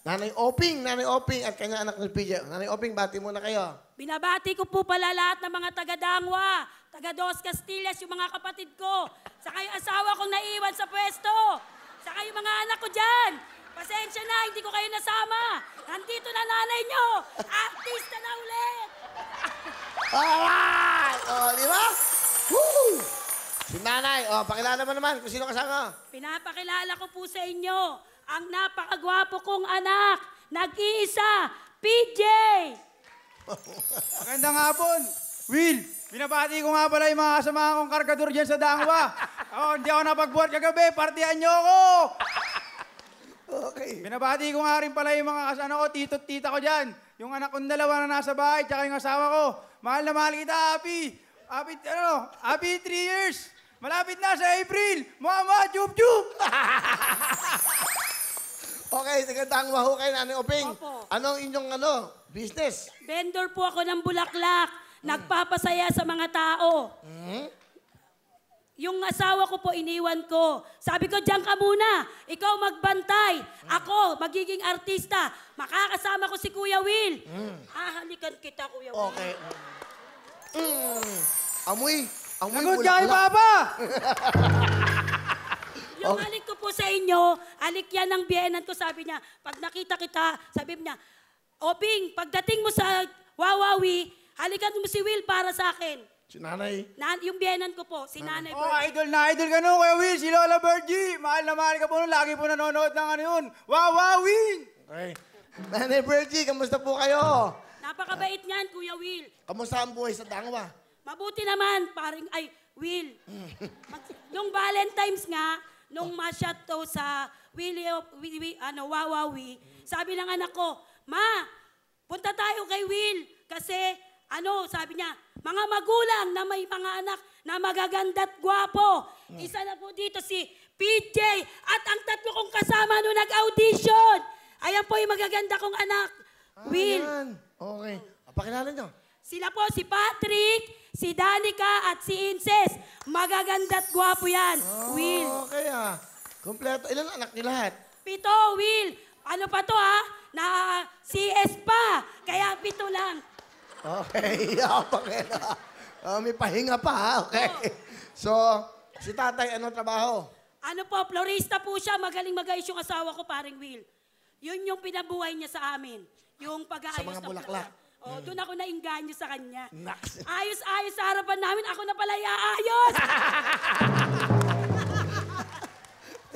Nanay Oping at kanyang anak ni PJ. Nanay Oping, bati muna kayo. Binabati ko po pala lahat ng mga taga-Dangwa, taga-Dos Castillas, yung mga kapatid ko. Saka yung asawa kong naiwan sa pwesto. Saka yung mga anak ko dyan. Pasensya na, hindi ko kayo nasama. Nandito na nanay nyo. Artista na ulit. Alright! O, di ba? Woo! Si nanay, pakilala mo naman kung sino kasama. Pinapakilala ko po sa inyo ang napakagwapo kong anak. Nag-iisa, PJ. Magandang hapon. Will, binabati ko nga pala yung mga kasama kong kargador dyan sa Dangwa. Hindi ako napagbuhat kagabi, partihan nyo ako. Okay. Binabati ko nga rin pala yung mga kasama ko, tito at tita ko dyan. Yung anak kong dalawa na nasa bahay, tsaka yung asawa ko. Mahal na mahal kita, happy 3 years. Malapit na sa April. Mama, chup-chup. Okay, taga-Dangwa ho kayo, Nanay Oping. Opo. Anong inyong business? Vendor po ako ng bulaklak. Nagpapasaya sa mga tao. Yung asawa ko po, iniwan ko. Sabi ko, diyan ka muna. Ikaw magbantay. Ako, magiging artista. Makakasama ko si Kuya Will. Hahalikan kita, Kuya Will. Okay. Amoy Sagot ka kay bulaklak. Papa. Yung halik ko po sa inyo, halik yan ng biyenan ko. Sabi niya, pag nakita kita, sabi niya, Oping, pagdating mo sa Wawawi, halikan mo si Will para sa akin. Si nanay. Yung biyenan ko po, si Nanay Oh, Virgie. idol na idol ka nun, Kuya Will. Si Lola Virgie. Mahal na mahal ka po nun. Lagi po nanonood ng ano yun. Wawawin! Okay. Nanay Virgie, kamusta po kayo? Napakabait niyan, Kuya Will. Kamusta ang buhay sa Dangwa? Mabuti naman, Will. Yung Valentine's nga, nung ma-shot to sa Wawawi, sabi ng anak ko, Ma, punta tayo kay Will. Kasi, sabi niya, mga magulang na may mga anak na magaganda at gwapo. Isa na po dito si PJ at ang tatlo kong kasama nung nag-audition. Ayan po yung magaganda kong anak. Will. Ayan. Okay. Pakilala nyo. Sila po si Patrick, si Danica at si Inces. Magaganda at gwapo yan. Will. Okay Kompleto. Ilan anak niyo lahat? 7, Will. Ano pa to na CS pa. Kaya 7 lang. Okay. May pahinga pa Okay. So, si tatay, anong trabaho? Ano po, florista po siya. Magaling mag-ayos yung asawa ko, paring Will. Yun yung pinabuhay niya sa amin. Yung pag-aayos Sa mga ng bulaklak. doon ako nainganyo sa kanya. Naks. Ayos-ayos sa harapan namin. Ako na pala iaayos.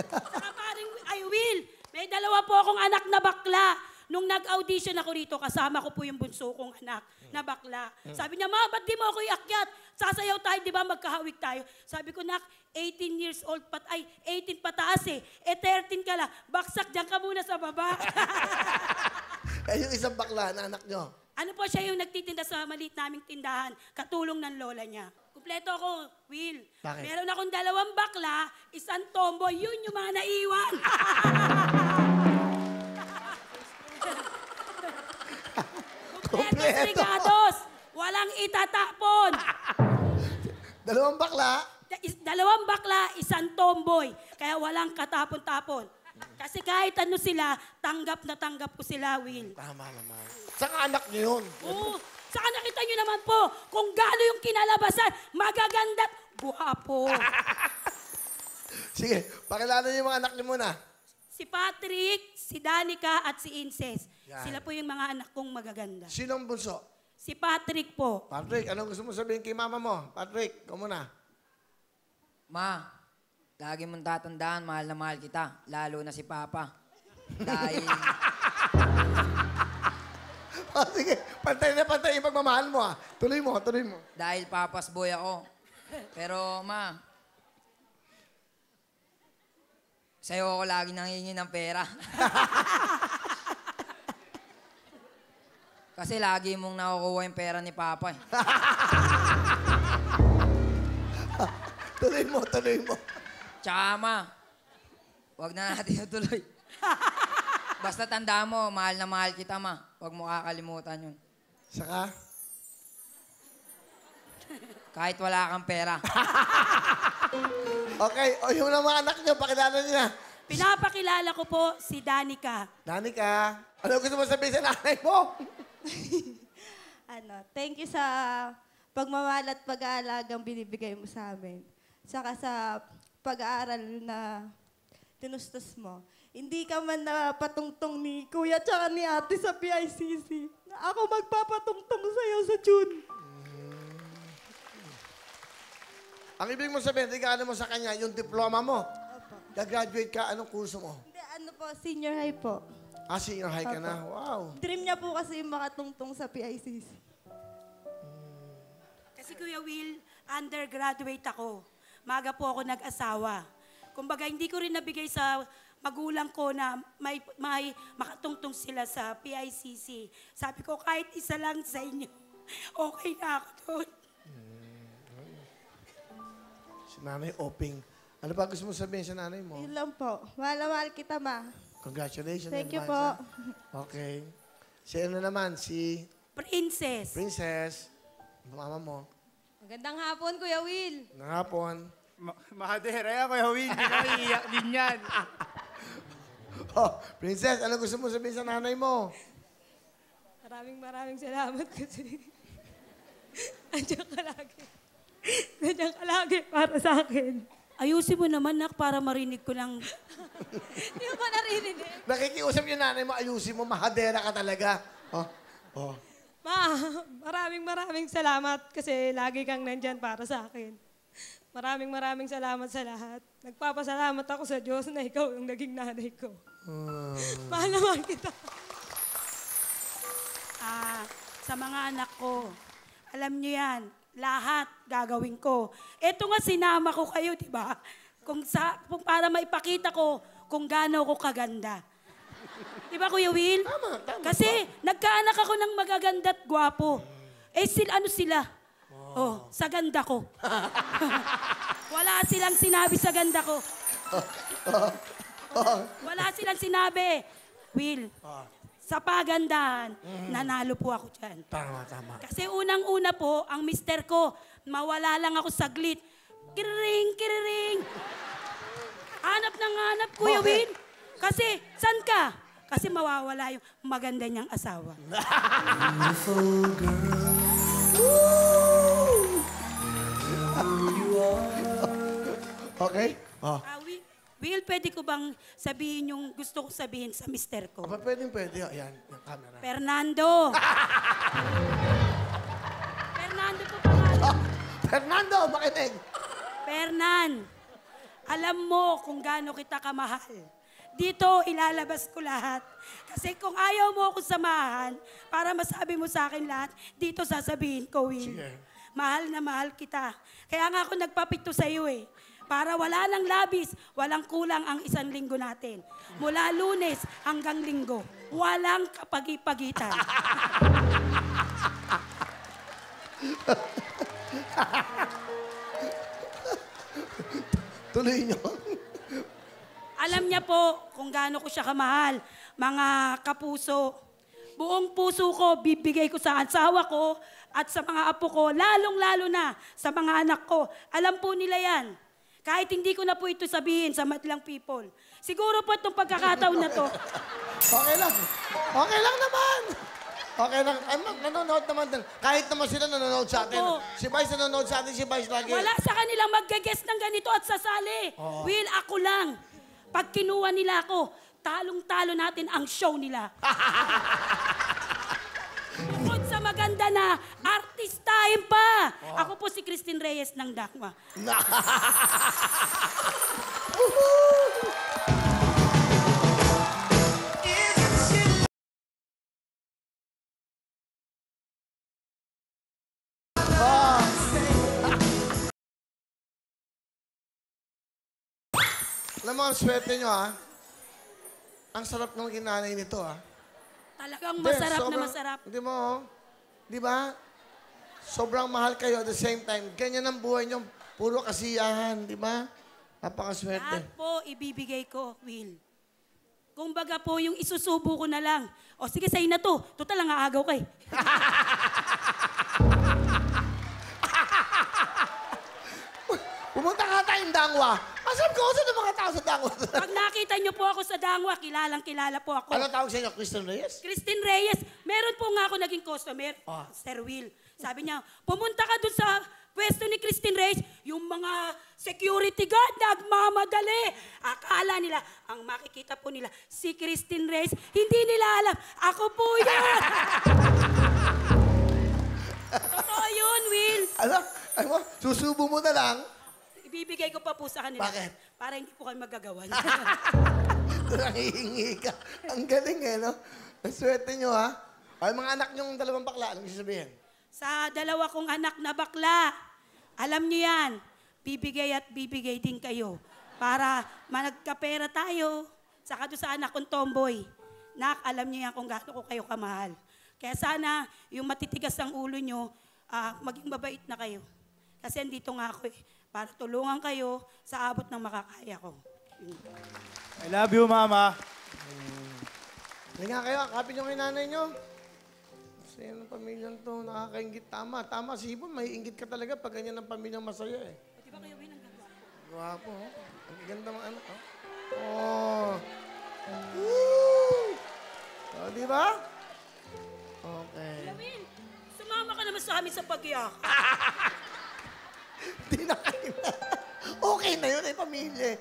Saka paring, Will, may 2 po akong anak na bakla. Nung nag-audition ako rito, kasama ko po yung bunso kong anak na bakla. Sabi niya, Ma, ba't di mo ako iakyat? Sasayaw tayo, di ba? Magkahawig tayo. Sabi ko, Nak, 18 years old, 18 pataas 13 ka lang. Baksak, dyan ka muna sa baba. Yung isang bakla na anak nyo. Ano po siya yung nagtitinda sa maliit naming tindahan, katulong ng lola niya. Kumpleto ako, Will. Bakit? Meron akong 2 bakla, 1 tomboy, yun yung mga naiwan. Kumpletos regados, walang itatapon. 2 bakla. 2 bakla, 1 tomboy, kaya walang katapon-tapon. Kasi kahit ano sila, tanggap na tanggap ko sila, Will. Tama naman. Saan anak nyo yun? Oo. Saka nakita nyo naman po kung gaano yung kinalabasan, magaganda at guwapo. Sige, pakilala nyo yung mga anak nyo muna. Si Patrick, si Danica at si Inces. Yan. Sila po yung mga anak kong magaganda. Sinong bunso? Si Patrick po. Patrick, anong gusto mo sabihin kay mama mo? Patrick, ikaw muna. Ma, lagi mong tatandaan, mahal na mahal kita. Lalo na si Papa. Dahil, Sige, pantay na pantay yung pagmamahal mo Tuloy mo. dahil Papa's boy ako. Pero, Ma, sa'yo ako lagi nangingi ng pera. Kasi lagi mong nakukuha yung pera ni Papa eh. Tuloy mo. Tsaka, Ma, huwag na natin ituloy. Basta tandaan mo, mahal na mahal kita, Ma. Huwag mo kakalimutan yun. Saka? Kahit wala kang pera. Okay, yung mga anak nyo, pakilala nyo na. Pinapakilala ko po si Danica. Danica, ano gusto mo sabihin sa nanay mo? Thank you sa pagmamahal at pag-aalagang binibigay mo sa amin. Saka sa pag-aaral na tinustos mo. Hindi ka man napatungtong ni Kuya tsaka ni Ate sa PICC. Ako magpapatungtong sa'yo sa June. Ang ibig mo sabihin, regalo mo sa kanya yung diploma mo. Opo. Gagraduate ka, anong kurso mo? Hindi, senior high po. Ah, senior high ka na. Wow. Dream niya po kasi makatungtong sa PICC. Kasi Kuya Will, undergraduate ako. Maga po ako nag-asawa. Kumbaga, hindi ko rin nabigay sa magulang ko na may makatungtong sila sa PICC. Sabi ko, kahit isa lang sa inyo, okay na ako doon. Si nanay Oping. Ano ba gusto mo sabihin sa nanay mo? Yun lang po. Mahal na mahal kita, ma. Congratulations. Thank you advance, po. ah. Okay. Si ano naman? Si Princess. Princess. Mama mo. Magandang hapon, Kuya Will. Nangapon. Mahadera yan, Kuya Will. Hindi kami iiyak din yan. Oh, Princess, ano gusto mo sabihin sa nanay mo? Maraming salamat kasi nandiyan ka lagi. Nandiyan ka lagi para sa akin. Ayusin mo naman, nak, para marinig ko lang. Hindi mo ba narinig? Nakikiusap yung nanay mo, ayusin mo, mahadera ka talaga. Oh, oh. Ma, maraming salamat kasi lagi kang nandyan para sa akin. Maraming salamat sa lahat. Nagpapasalamat ako sa Diyos na ikaw yung naging nanay ko. Mahal naman kita. Sa mga anak ko, alam niyo yan, lahat gagawin ko. Ito nga, sinama ko kayo, di ba? Kung para maipakita ko kung gaano ko kaganda. Di ba, Kuya Will? Tama. Kasi nagkaanak ako ng magaganda at gwapo. Ano sila? Oh, sa ganda ko. Wala silang sinabi sa ganda ko. Wala silang sinabi. Will, sa pagandahan, nanalo po ako dyan. Tama. Kasi unang-una po, ang mister ko, mawala lang ako saglit. Kiriring. Hanap ng hanap, Kuya Bakit? Will. Kasi, san ka? Kasi mawawala yung maganda niyang asawa. Okay? Oh. Will, pwede ko bang sabihin yung gusto ko sabihin sa mister ko? Aba, pwede. Ayan, yung camera. Fernando! Fernando po pangalan. Oh, Fernando, makinig. Fernan, alam mo kung gaano kita kamahal. Dito, ilalabas ko lahat. Kasi kung ayaw mo ako samahan, para masabi mo sa akin lahat, dito sasabihin ko, Will. Sige. Mahal na mahal kita. Kaya nga ako nagpapito sa iyo eh. Para wala ng labis, walang kulang ang isang linggo natin. Mula Lunes hanggang Linggo, walang kapagi-pagitan. Tuloy nyo. Alam niya po kung gaano ko siya kamahal, mga kapuso. Buong puso ko, bibigay ko sa asawa ko at sa mga apo ko, lalong-lalo na sa mga anak ko. Alam po nila yan. Kahit hindi ko na po ito sabihin sa madlang people. Siguro po itong pagkakataon na to. Okay lang. Okay lang naman. Okay lang. Ay, nanonood naman din. Kahit naman sila nanonood sa atin. Opo. Si Vice nanonood sa atin, si Vice lagi. Wala sa kanilang mag-guess ng ganito at sasali. Will, ako lang. Pag kinuha nila ako, talong-talo natin ang show nila. Bukod sa maganda na, artistahin pa. Ako po si Christine Reyes ng Dangwa. Alam mo, ang swerte nyo, ha? Ang sarap ng ginanay nito, ha? Talagang Hindi, masarap na sobrang- masarap. Hindi mo, oh. Di ba? Sobrang mahal kayo at the same time. Ganyan ang buhay nyo. Puro kasiyahan, di ba? Napakaswerte. Lahat po ibibigay ko, Will. Kumbaga po, yung isusubo ko na lang. O sige, sa'yo na to. Total lang aagaw kay. Pumunta ka tayong Dangwa. Masarap ko sa mga tao sa dangwa. Pag nakita niyo po ako sa Dangwa, kilalang-kilala po ako. Ano tawag sa inyo? Christian Reyes? Christine Reyes, meron po nga ako naging customer, Sir Will. Sabi niya, pumunta ka dun sa pwesto ni Christine Reyes, yung mga security guard nagmamadali. Akala nila, ang makikita po nila, si Christine Reyes, hindi nila alam, ako po yan. Totoo yun, Will. Ano mo? Susubo mo na lang. Ibibigay ko pa po sa kanila. Bakit? Para hindi po kayo magagawa. Nangihingi ka. Ang galing eh, no? Ang swerte nyo, ha? Ay, mga anak nyong dalawang bakla, anong sasabihin? Sa dalawa kong anak na bakla, alam niyo yan, bibigay at bibigay din kayo. Para managkapera tayo. Saka doon sa anak kong tomboy. Nak, alam niyo yan kung gaano ko kayo kamahal. Kaya sana, yung matitigas ang ulo nyo, maging mabait na kayo. Kasi andito nga ako eh. Para tulungan kayo sa abot ng makakaya ko. I love you, Mama. Hindi nga kayo, kapin nyo kay nanay nyo. Kasi yung pamilyang to, nakakaingit. Tama, si Ibon, may ingit ka talaga pag ganyan ang pamilyang masaya eh. Di ba kayo ang gagawa? Guwapo, oh. Ang ganda mga anak, oh. Oh. Woo! Oh, di ba? Okay. Will, sumama ka naman sa amin sa pagyak. Di na kayo na. Okay na yun, pamilya.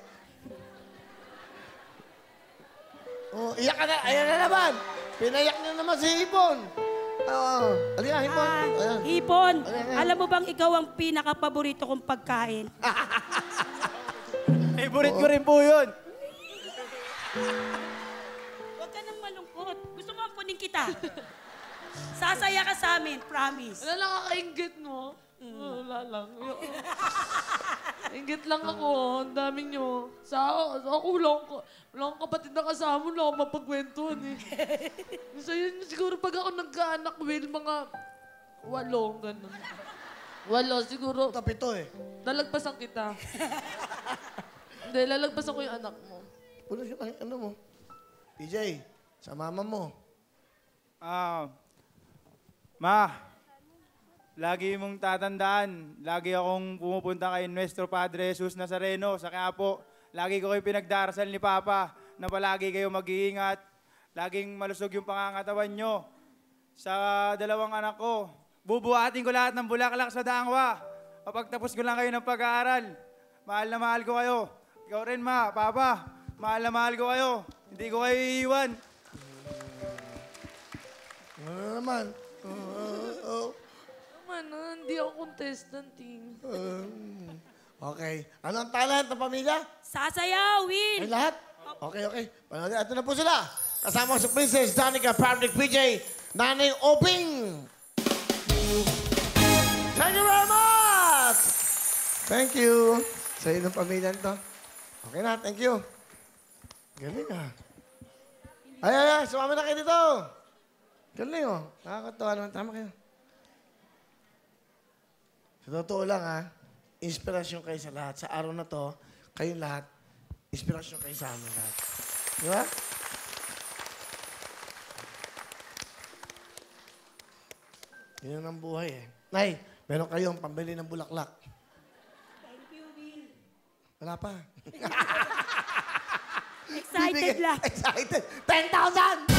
Oh, iyak ka na. Ayan na naman. Pinayak niyo naman si Ibon. Oo. Alina, Ibon. Ayan. Hipon, Ayan. alam mo bang ikaw ang pinaka-paborito kong pagkain? Favorite ko rin po yun. Huwag ka nang malungkot. Gusto mo ampunin kita. Sasaya ka sa amin, promise. Wala lang kakaingit mo. Wala lang. Ingit lang ako. Ang dami nyo. Ako wala akong kapatid na kasama. Wala akong mapagkwentuhan eh. So yun, siguro pag ako nagkaanak, Will, mga 8, ganun. 8, siguro. Tapito eh. Lalagpasan kita. Hindi, lalagpasan ko yung anak mo. Puno siya, ano mo? PJ, sa mama mo. Ma, lagi mong tatandaan, lagi akong pumupunta kay Nuestro Padre Jesus Nazareno sa Quiapo. Lagi ko kayo pinagdarasal ni Papa na palagi kayo mag-iingat. Laging malusog yung pangangatawan nyo. Sa dalawang anak ko, bubuhatin ko lahat ng bulaklak sa Dangwa. Kapagtapos ko lang kayo ng pag-aaral. Mahal na mahal ko kayo. Ikaw rin, Ma, Papa. Mahal na mahal ko kayo. Hindi ko kayo iiwan. Ano naman? Hindi ako contestant eh. Okay. Ano ang talent ng pamilya? Sasayaw, Will. Ay, lahat? Okay. Panoodin. Ito na po sila. Kasama ko si Princess Danica, Fabric PJ, Nanay Obing. Thank you very much! Thank you. Sa inyo ng pamilya to. Okay na, thank you. Galing ah. Ay, sumama na kayo dito. Galing oh. Nakakatawa naman. Tama kayo. Sa totoo lang ha, inspirasyon kayo sa lahat. Sa araw na to, kayong lahat, inspirasyon kayo sa amin lahat. Di ba? Yun ang buhay eh. Nay, meron kayong pambili ng bulaklak. Thank you, Will. Wala pa. Excited lang. Excited. 10,000!